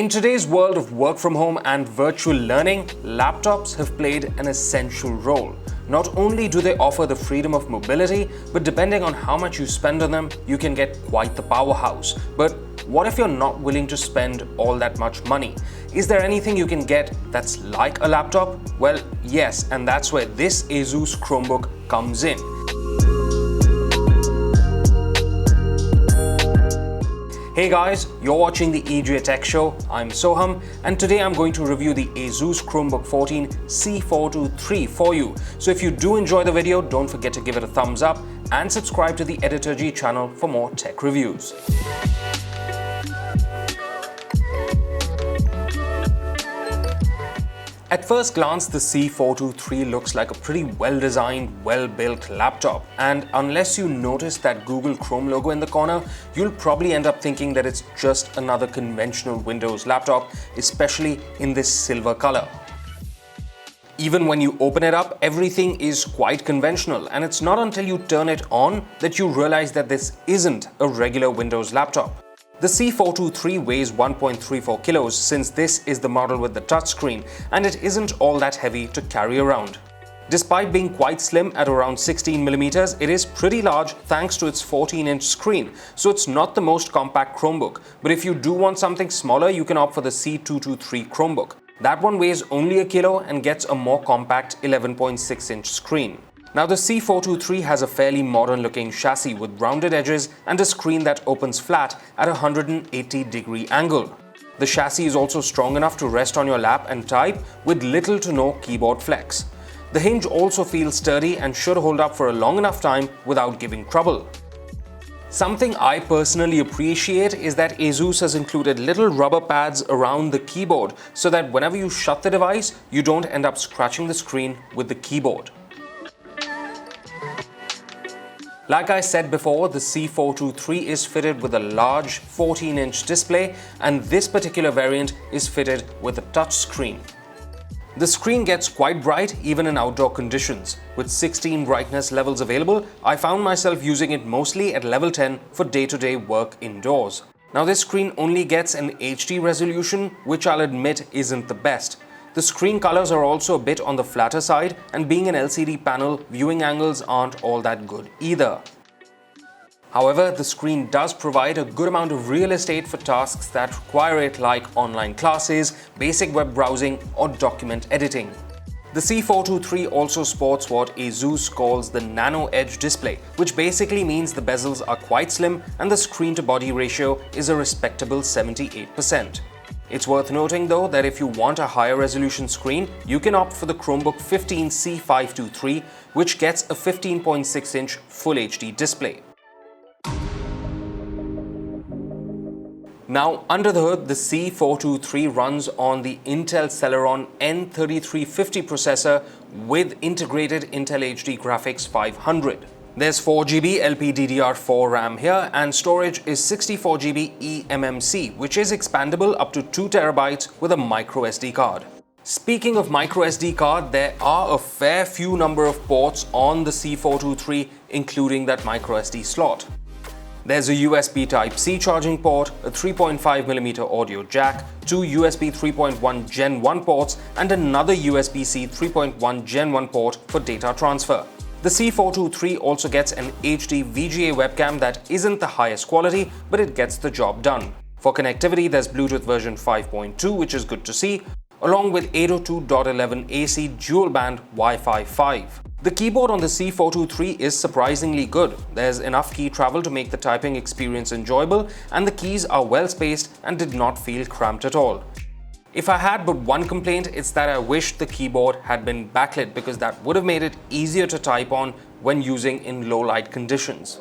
In today's world of work from home and virtual learning, laptops have played an essential role. Not only do they offer the freedom of mobility, but depending on how much you spend on them, you can get quite the powerhouse. But what if you're not willing to spend all that much money? Is there anything you can get that's like a laptop? Well, yes, and that's where this Asus Chromebook comes in. Hey guys, you're watching the EJ Tech Show. I'm Soham, and today I'm going to review the Asus Chromebook 14 C423 for you. So if you do enjoy the video, don't forget to give it a thumbs up and subscribe to the Editor G channel for more tech reviews. At first glance, the C423 looks like a pretty well-designed, well-built laptop, and unless you notice that Google Chrome logo in the corner, you'll probably end up thinking that it's just another conventional Windows laptop, especially in this silver color. Even when you open it up, everything is quite conventional, and it's not until you turn it on that you realize that this isn't a regular Windows laptop. The C423 weighs 1.34 kilos since this is the model with the touchscreen, and it isn't all that heavy to carry around. Despite being quite slim at around 16mm, it is pretty large thanks to its 14-inch screen, so it's not the most compact Chromebook. But if you do want something smaller, you can opt for the C223 Chromebook. That one weighs only a kilo and gets a more compact 11.6-inch screen. Now the C423 has a fairly modern looking chassis with rounded edges and a screen that opens flat at a 180-degree angle. The chassis is also strong enough to rest on your lap and type with little to no keyboard flex. The hinge also feels sturdy and should hold up for a long enough time without giving trouble. Something I personally appreciate is that Asus has included little rubber pads around the keyboard so that whenever you shut the device, you don't end up scratching the screen with the keyboard. Like I said before, the C423 is fitted with a large 14-inch display, and this particular variant is fitted with a touchscreen. The screen gets quite bright even in outdoor conditions. With 16 brightness levels available, I found myself using it mostly at level 10 for day-to-day work indoors. Now this screen only gets an HD resolution, which I'll admit isn't the best. The screen colors are also a bit on the flatter side, and being an LCD panel, viewing angles aren't all that good either. However, the screen does provide a good amount of real estate for tasks that require it, like online classes, basic web browsing, or document editing. The C423 also sports what Asus calls the Nano Edge display, which basically means the bezels are quite slim and the screen-to-body ratio is a respectable 78%. It's worth noting though that if you want a higher resolution screen, you can opt for the Chromebook 15 C523, which gets a 15.6-inch Full HD display. Now, under the hood, the C423 runs on the Intel Celeron N3350 processor with integrated Intel HD Graphics 500. There's 4GB LPDDR4 RAM here, and storage is 64GB eMMC, which is expandable up to 2TB with a micro SD card. Speaking of micro SD card, there are a fair few number of ports on the C423, including that micro SD slot. There's a USB Type-C charging port, a 3.5mm audio jack, two USB 3.1 Gen 1 ports, and another USB-C 3.1 Gen 1 port for data transfer. The C423 also gets an HD VGA webcam that isn't the highest quality, but it gets the job done. For connectivity, there's Bluetooth version 5.2, which is good to see, along with 802.11 AC dual-band Wi-Fi 5. The keyboard on the C423 is surprisingly good. There's enough key travel to make the typing experience enjoyable, and the keys are well spaced and did not feel cramped at all. If I had but one complaint, it's that I wish the keyboard had been backlit, because that would have made it easier to type on when using in low light conditions.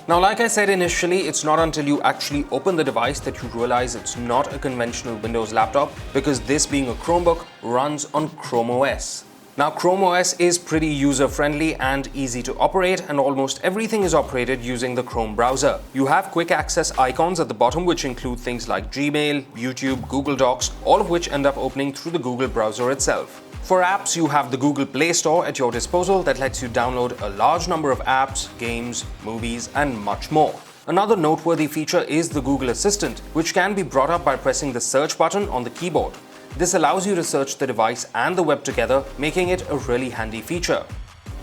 Now, like I said initially, it's not until you actually open the device that you realize it's not a conventional Windows laptop, because this being a Chromebook runs on Chrome OS. Now, Chrome OS is pretty user-friendly and easy to operate, and almost everything is operated using the Chrome browser. You have quick access icons at the bottom, which include things like Gmail, YouTube, Google Docs, all of which end up opening through the Google browser itself. For apps, you have the Google Play Store at your disposal that lets you download a large number of apps, games, movies, and much more. Another noteworthy feature is the Google Assistant, which can be brought up by pressing the search button on the keyboard. This allows you to search the device and the web together, making it a really handy feature.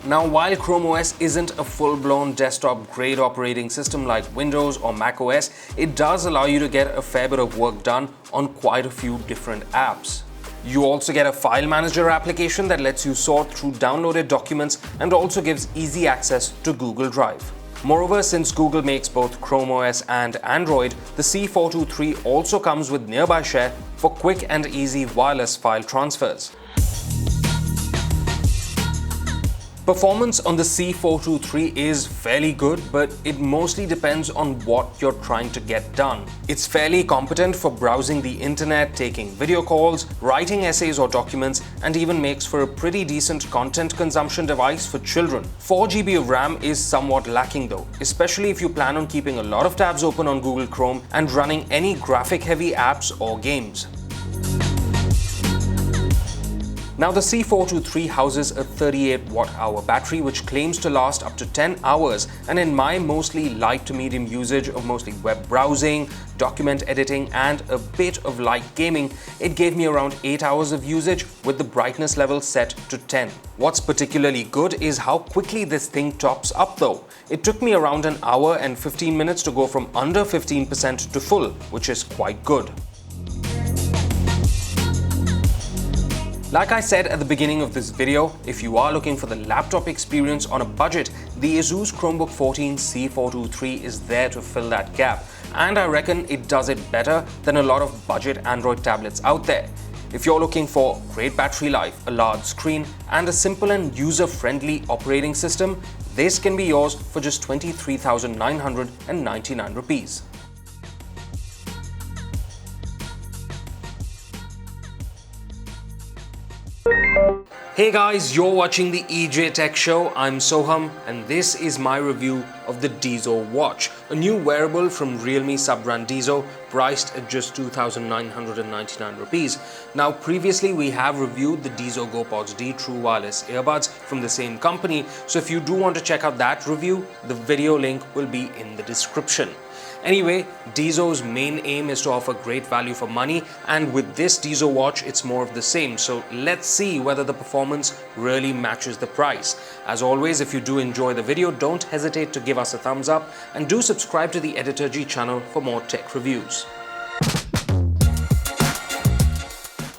Now, while Chrome OS isn't a full-blown desktop-grade operating system like Windows or Mac OS, it does allow you to get a fair bit of work done on quite a few different apps. You also get a file manager application that lets you sort through downloaded documents and also gives easy access to Google Drive. Moreover, since Google makes both Chrome OS and Android, the C423 also comes with Nearby Share for quick and easy wireless file transfers. Performance on the C423 is fairly good, but it mostly depends on what you're trying to get done. It's fairly competent for browsing the internet, taking video calls, writing essays or documents, and even makes for a pretty decent content consumption device for children. 4 GB of RAM is somewhat lacking though, especially if you plan on keeping a lot of tabs open on Google Chrome and running any graphic-heavy apps or games. Now, the C423 houses a 38 watt-hour battery which claims to last up to 10 hours, and in my mostly light to medium usage of mostly web browsing, document editing and a bit of light gaming, it gave me around 8 hours of usage with the brightness level set to 10. What's particularly good is how quickly this thing tops up though. It took me around an hour and 15 minutes to go from under 15% to full, which is quite good. Like I said at the beginning of this video, if you are looking for the laptop experience on a budget, the Asus Chromebook 14 C423 is there to fill that gap, and I reckon it does it better than a lot of budget Android tablets out there. If you're looking for great battery life, a large screen, and a simple and user-friendly operating system, this can be yours for just 23,999 rupees. Hey guys, you're watching the EJ Tech Show. I'm Soham and this is my review of the DIZO Watch, a new wearable from REALME sub-brand DIZO, priced at just 2,999 rupees. Now, previously we have reviewed the DIZO GoPods D True Wireless Earbuds from the same company, so if you do want to check out that review, the video link will be in the description. Anyway, DIZO's main aim is to offer great value for money, and with this DIZO watch it's more of the same, so let's see whether the performance really matches the price. As always, if you do enjoy the video, don't hesitate to give us a thumbs up and do subscribe to the Editor G channel for more tech reviews.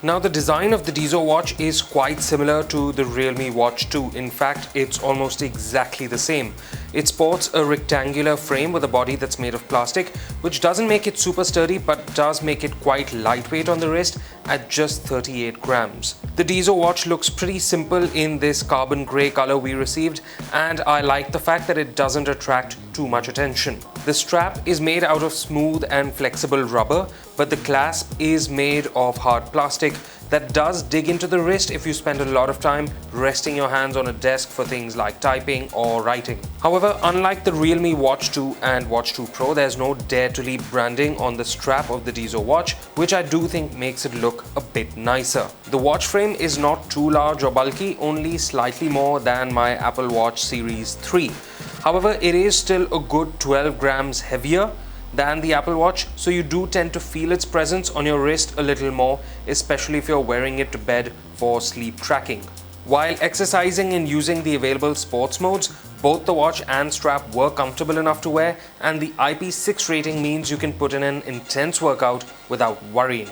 Now, the design of the DIZO watch is quite similar to the REALME Watch 2. In fact, it's almost exactly the same. It sports a rectangular frame with a body that's made of plastic, which doesn't make it super sturdy but does make it quite lightweight on the wrist at just 38 grams. The DIZO watch looks pretty simple in this carbon grey color we received, and I like the fact that it doesn't attract too much attention. The strap is made out of smooth and flexible rubber, but the clasp is made of hard plastic that does dig into the wrist if you spend a lot of time resting your hands on a desk for things like typing or writing. However, unlike the REALME Watch 2 and Watch 2 Pro, there's no Dare to Leap branding on the strap of the DIZO watch, which I do think makes it look a bit nicer. The watch frame is not too large or bulky, only slightly more than my Apple Watch Series 3. However, it is still a good 12 grams heavier than the Apple Watch, so you do tend to feel its presence on your wrist a little more, especially if you're wearing it to bed for sleep tracking. While exercising and using the available sports modes, both the watch and strap were comfortable enough to wear, and the IP6 rating means you can put in an intense workout without worrying.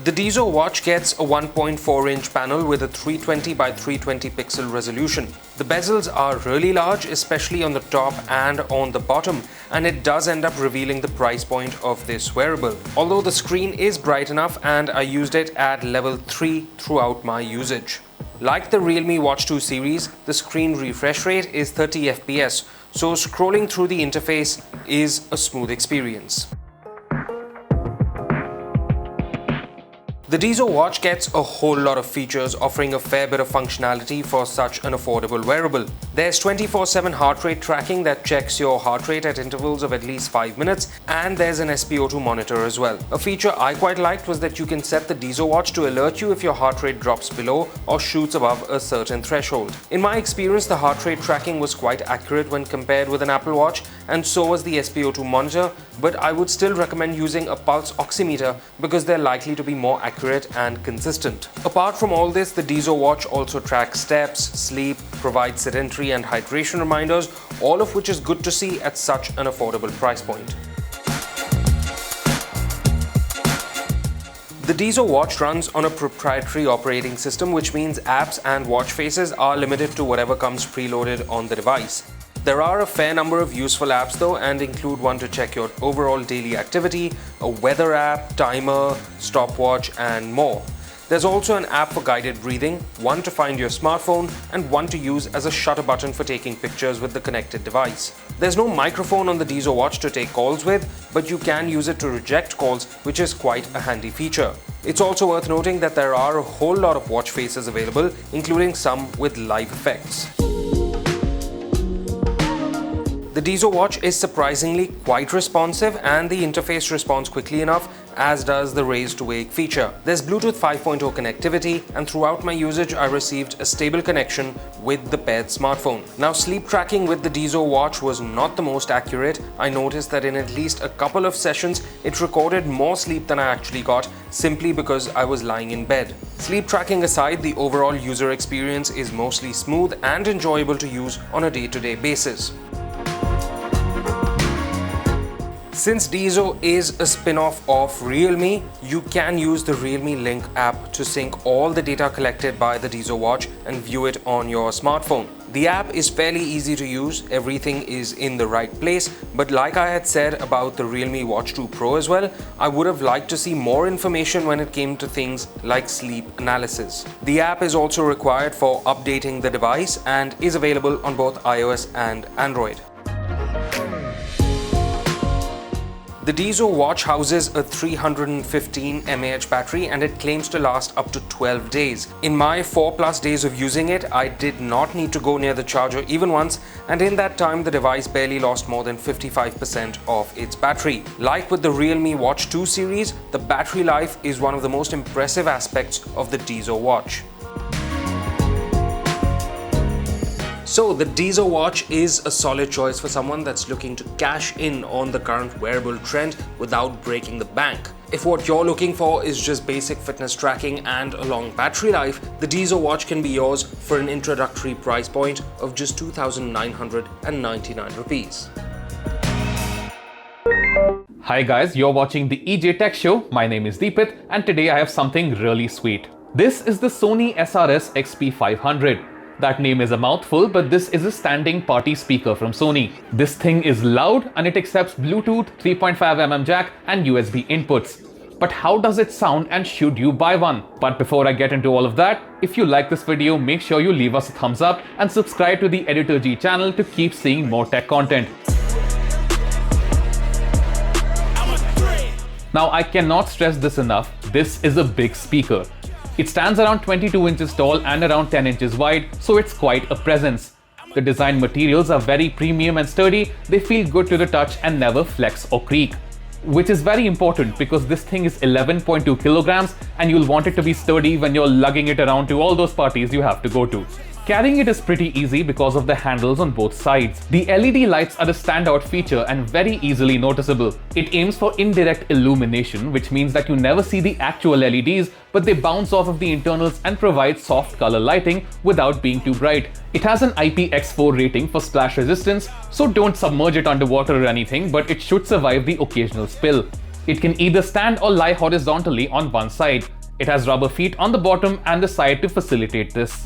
The DIZO watch gets a 1.4-inch panel with a 320 by 320 pixel resolution. The bezels are really large, especially on the top and on the bottom, and it does end up revealing the price point of this wearable. Although the screen is bright enough and I used it at level 3 throughout my usage. Like the REALME Watch 2 series, the screen refresh rate is 30 FPS, so scrolling through the interface is a smooth experience. The The DIZO Watch gets a whole lot of features, offering a fair bit of functionality for such an affordable wearable. There's 24/7 heart rate tracking that checks your heart rate at intervals of at least 5 minutes, and there's an SpO2 monitor as well. A feature I quite liked was that you can set the DIZO Watch to alert you if your heart rate drops below or shoots above a certain threshold. In my experience, the heart rate tracking was quite accurate when compared with an Apple Watch, and so was the SpO2 monitor, but I would still recommend using a pulse oximeter because they're likely to be more accurate and consistent. Apart from all this, the DIZO Watch also tracks steps, sleep, provides sedentary and hydration reminders, all of which is good to see at such an affordable price point. The DIZO Watch runs on a proprietary operating system, which means apps and watch faces are limited to whatever comes preloaded on the device. There are a fair number of useful apps though, and include one to check your overall daily activity, a weather app, timer, stopwatch, and more. There's also an app for guided breathing, one to find your smartphone, and one to use as a shutter button for taking pictures with the connected device. There's no microphone on the DIZO Watch to take calls with, but you can use it to reject calls, which is quite a handy feature. It's also worth noting that there are a whole lot of watch faces available, including some with live effects. The DIZO Watch is surprisingly quite responsive, and the interface responds quickly enough, as does the Raise to Wake feature. There's Bluetooth 5.0 connectivity, and throughout my usage I received a stable connection with the paired smartphone. Now, sleep tracking with the DIZO Watch was not the most accurate. I noticed that in at least a couple of sessions it recorded more sleep than I actually got, simply because I was lying in bed. Sleep tracking aside, the overall user experience is mostly smooth and enjoyable to use on a day-to-day basis. Since DIZO is a spin-off of REALME, you can use the REALME Link app to sync all the data collected by the DIZO Watch and view it on your smartphone. The app is fairly easy to use, everything is in the right place, but like I had said about the REALME Watch 2 Pro as well, I would have liked to see more information when it came to things like sleep analysis. The app is also required for updating the device and is available on both iOS and Android. The DIZO Watch houses a 315 mAh battery, and it claims to last up to 12 days. In my 4+ days of using it, I did not need to go near the charger even once, and in that time the device barely lost more than 55% of its battery. Like with the REALME Watch 2 series, the battery life is one of the most impressive aspects of the DIZO Watch. So the DIZO Watch is a solid choice for someone that's looking to cash in on the current wearable trend without breaking the bank. If what you're looking for is just basic fitness tracking and a long battery life, the DIZO Watch can be yours for an introductory price point of just 2,999 rupees. Hi guys, you're watching the EJ Tech Show. My name is Deepit, and today I have something really sweet. This is the Sony SRS XP-500. That name is a mouthful, but this is a standing party speaker from Sony. This thing is loud and it accepts Bluetooth, 3.5mm jack and USB inputs. But how does it sound, and should you buy one? But before I get into all of that, if you like this video, make sure you leave us a thumbs up and subscribe to the Editor G channel to keep seeing more tech content. Now, I cannot stress this enough, this is a big speaker. It stands around 22 inches tall and around 10 inches wide, so it's quite a presence. The design materials are very premium and sturdy, they feel good to the touch and never flex or creak. Which is very important because this thing is 11.2 kilograms and you'll want it to be sturdy when you're lugging it around to all those parties you have to go to. Carrying it is pretty easy because of the handles on both sides. The LED lights are a standout feature and very easily noticeable. It aims for indirect illumination, which means that you never see the actual LEDs, but they bounce off of the internals and provide soft color lighting without being too bright. It has an IPX4 rating for splash resistance, so don't submerge it underwater or anything, but it should survive the occasional spill. It can either stand or lie horizontally on one side. It has rubber feet on the bottom and the side to facilitate this.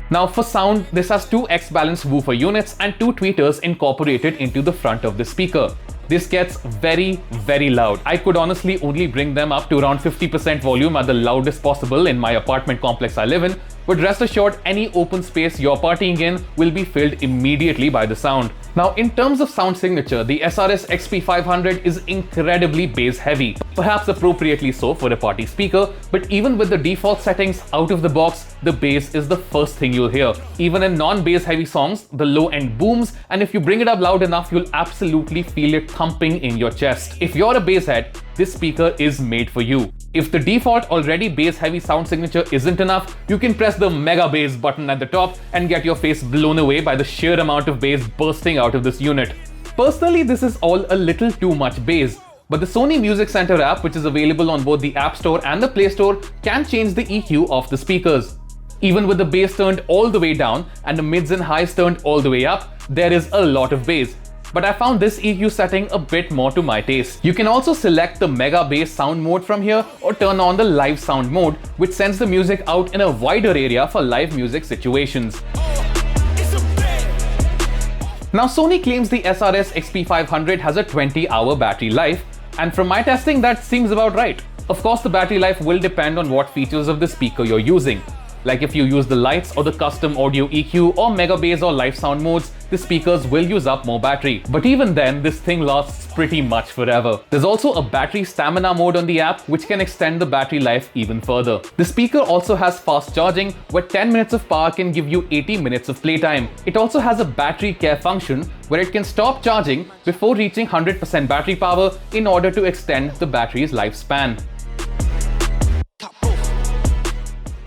Now for sound, this has two X-balanced woofer units and two tweeters incorporated into the front of the speaker. This gets very, very loud. I could honestly only bring them up to around 50% volume at the loudest possible in my apartment complex I live in, but rest assured any open space you're partying in will be filled immediately by the sound. Now, in terms of sound signature, the SRS XP-500 is incredibly bass heavy, perhaps appropriately so for a party speaker, but even with the default settings out of the box, the bass is the first thing you'll hear. Even in non-bass heavy songs, the low end booms, and if you bring it up loud enough, you'll absolutely feel it thumping in your chest. If you're a bass head, this speaker is made for you. If the default already bass heavy sound signature isn't enough, you can press the mega bass button at the top and get your face blown away by the sheer amount of bass bursting out of this unit. Personally, this is all a little too much bass, but the Sony Music Center app, which is available on both the App Store and the Play Store, can change the EQ of the speakers. Even with the bass turned all the way down and the mids and highs turned all the way up, there is a lot of bass. But I found this EQ setting a bit more to my taste. You can also select the mega bass sound mode from here or turn on the live sound mode, which sends the music out in a wider area for live music situations. Now, Sony claims the SRS XP-500 has a 20-hour battery life, and from my testing that seems about right. Of course, the battery life will depend on what features of the speaker you're using. Like if you use the lights or the custom audio EQ or mega bass or live sound modes, the speakers will use up more battery. But even then, this thing lasts pretty much forever. There's also a battery stamina mode on the app, which can extend the battery life even further. The speaker also has fast charging, where 10 minutes of power can give you 80 minutes of playtime. It also has a battery care function, where it can stop charging before reaching 100% battery power in order to extend the battery's lifespan.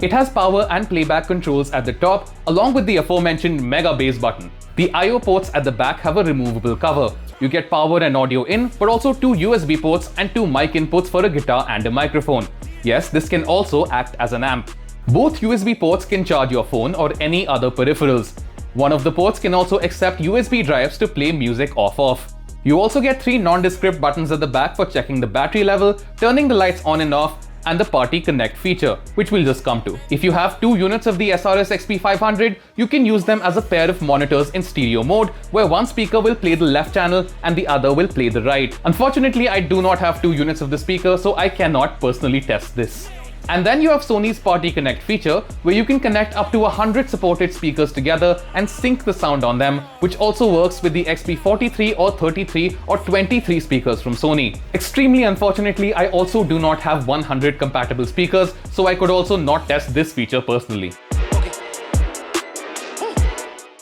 It has power and playback controls at the top, along with the aforementioned mega bass button. The I/O ports at the back have a removable cover. You get power and audio in, but also 2 USB ports and 2 mic inputs for a guitar and a microphone. Yes, this can also act as an amp. Both USB ports can charge your phone or any other peripherals. One of the ports can also accept USB drives to play music off. You also get 3 nondescript buttons at the back for checking the battery level, turning the lights on and off, and the Party Connect feature, which we'll just come to. If you have 2 units of the SRS XP-500, you can use them as a pair of monitors in stereo mode, where one speaker will play the left channel and the other will play the right. Unfortunately, I do not have 2 units of the speaker, so I cannot personally test this. And then you have Sony's Party Connect feature, where you can connect up to 100 supported speakers together and sync the sound on them, which also works with the XP-43 or 33 or 23 speakers from Sony. Extremely unfortunately, I also do not have 100 compatible speakers, so I could also not test this feature personally.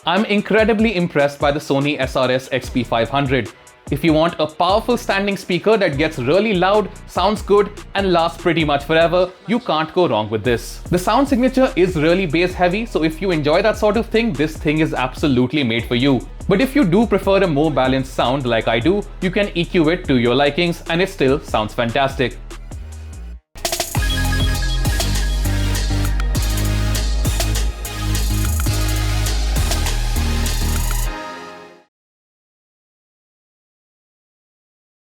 I'm incredibly impressed by the Sony SRS XP-500. If you want a powerful standing speaker that gets really loud, sounds good, and lasts pretty much forever, you can't go wrong with this. The sound signature is really bass heavy, so if you enjoy that sort of thing, this thing is absolutely made for you. But if you do prefer a more balanced sound like I do, you can EQ it to your likings and it still sounds fantastic.